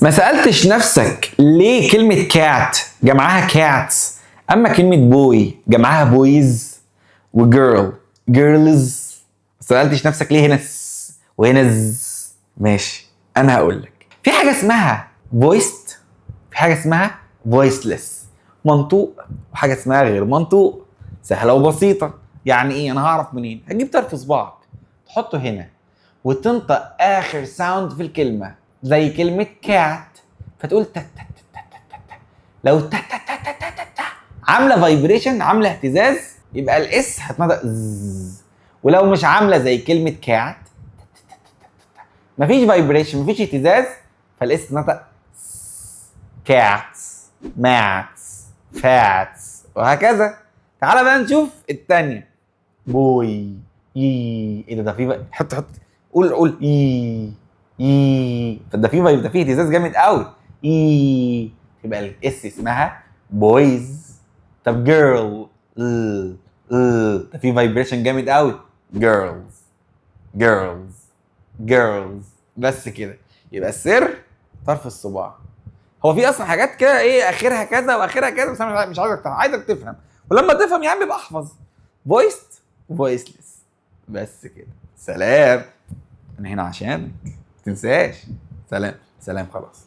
ما سألتش نفسك ليه كلمة كات جمعها كاتس أما كلمة بوي جمعها بويز وجيرل جيرلز؟ ما سألتش نفسك ليه هنا س وهنا ز؟ ماشي، أنا هقولك. في حاجة اسمها فويست، في حاجة اسمها فويسلس، منطوق وحاجة اسمها غير منطوق. سهلة وبسيطة. يعني إيه؟ أنا هعرف منين؟ هتجيب طرف صباعك تحطه هنا وتنطق آخر ساوند في الكلمة زي كلمة كات، فتقول تا تا تا تا تا تا. لو تا تا تا تا تا تا تا عاملة فايبريشن، عاملة اهتزاز، يبقى الاس هتنطق ز. ولو مش عاملة زي كلمة كات، مفيش فايبريشن، مفيش اهتزاز، فالاس تنطق كاتس، ماتس، فاتس، وهكذا. تعالى بقى نشوف التانية. بوي، ايه ده في حط قول فده ده فيه اهتزاز جامد قوي. يبقى الاس اسمها بويز. طب جيرل، ده فيه فايبريشن جامد قوي. جيرلز جيرلز جيرلز. بس كده. يبقى السر طرف الصباع. هو في اصلا حاجات كده ايه اخرها كذا واخرها كذا، بس انا مش عايزك تفهم. ولما تفهم يا عم يبقى احفظ فويست وفويسلس. بس كده. سلام. انا هنا عشانك، متنساش. سلام سلام. خلاص.